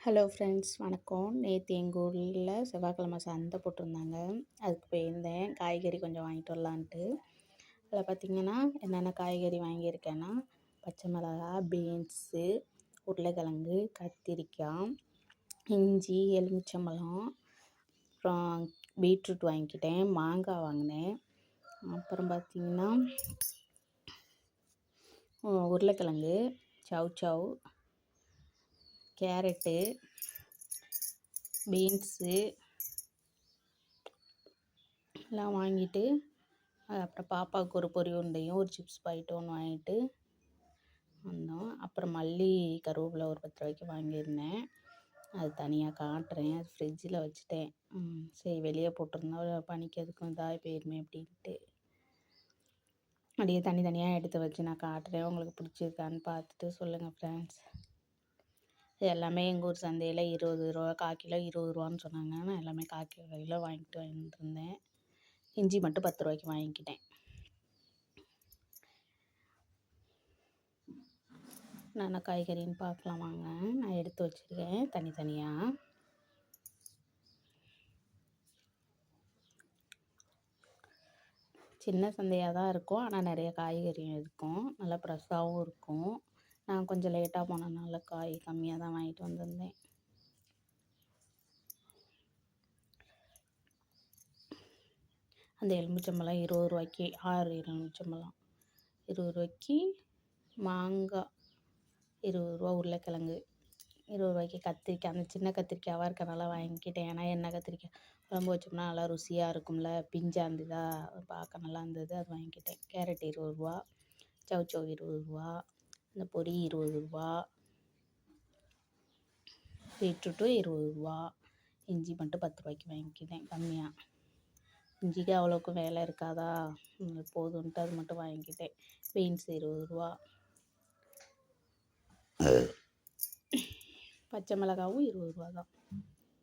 Hello friends, வணக்கம். நேற்று எங்கள் ஊரில் செவ்வாய்க்கிழமை சந்தை போட்டிருந்தாங்க. அதுக்கு போயிருந்தேன். காய்கறி கொஞ்சம் வாங்கிட்டு வரலான்ட்டு. அதில் பார்த்திங்கன்னா என்னென்ன காய்கறி வாங்கியிருக்கேன்னா, பச்சை மிளகா, பீன்ஸு, உருளைக்கிழங்கு, கத்திரிக்காய், இஞ்சி, எலுமிச்சம்பழம், அப்புறம் பீட்ரூட் வாங்கிக்கிட்டேன், மாங்காய் வாங்கினேன். அப்புறம் பார்த்திங்கன்னா உருளைக்கிழங்கு, சவ் கேரட்டு, பீன்ஸு எல்லாம் வாங்கிட்டு அப்புறம் பாப்பாவுக்கு ஒரு பொரி உருண்டையும் ஒரு சிப்ஸ் பாக்கெட்டும் ஒன்று வாங்கிட்டு வந்தோம். அப்புறம் மல்லி கருவேப்பிலை ஒரு 10 ரூபாய்க்கு வாங்கியிருந்தேன். அது தனியாக காட்டுறேன். அது ஃப்ரிட்ஜில் வச்சுட்டேன். சரி, வெளியே போட்டிருந்தா பனிக்கு எதுக்கும் இதாக போயிருமே அப்படின்ட்டு அப்படியே தனியாக எடுத்து வச்சு நான் காட்டுறேன். உங்களுக்கு பிடிச்சிருக்கான்னு பார்த்துட்டு சொல்லுங்கள் ஃப்ரெண்ட்ஸ். இது எல்லாமே எங்கள் ஊர் சந்தையில் 20 ரூபா, 1/4 கிலோ 20 ரூபான்னு சொன்னாங்க. நான் எல்லாமே 1/4 கிலோ வாங்கிட்டு வந்துருந்தேன். இஞ்சி மட்டும் 10 ரூபாய்க்கு வாங்கிக்கிட்டேன். நான் காய்கறின்னு பார்க்கலாம் வாங்க. நான் எடுத்து வச்சுருக்கேன் தனித்தனியாக. சின்ன சந்தையாக தான் இருக்கும், ஆனால் நிறைய காய்கறியும் இருக்கும். நல்லா ஃப்ரெஷ்ஷாகவும் இருக்கும். நான் கொஞ்சம் லேட்டாக போனதுனால காய் கம்மியாக தான் வாங்கிட்டு வந்திருந்தேன். அந்த எலுமிச்சம்பழம் 20 ரூபாய்க்கு 6 எலுமிச்சம்பழம் 20 ரூபாய்க்கு, மாங்காய் 20 ரூபா, உருளைக்கிழங்கு 20 ரூபாய்க்கு, கத்திரிக்காய் அந்த சின்ன கத்திரிக்காவாக இருக்கனால வாங்கிக்கிட்டேன். ஏன்னா எண்ணெய் கத்திரிக்காய் குழம்பு வச்சோம்னா நல்லா ருசியாக இருக்கும்ல, பிஞ்சாக இருந்ததாக பார்க்க நல்லா இருந்தது, அது வாங்கிக்கிட்டேன். கேரட் 20 ரூபா, சவ் 20 ரூபா, இந்த பொரி 20 ரூபா, பீட்ரூட்டும் 20 ரூபா, இஞ்சி மட்டும் 10 ரூபாய்க்கு வாங்கிக்கிட்டேன் கம்மியாக. இஞ்சிக்கு அவ்வளோக்கு வேலை இருக்காதா, போதும்ன்ட்டு அது மட்டும் வாங்கிக்கிட்டேன். பீன்ஸ் 20 ரூபா, பச்சை மிளகாவும் 20 ரூபா தான்.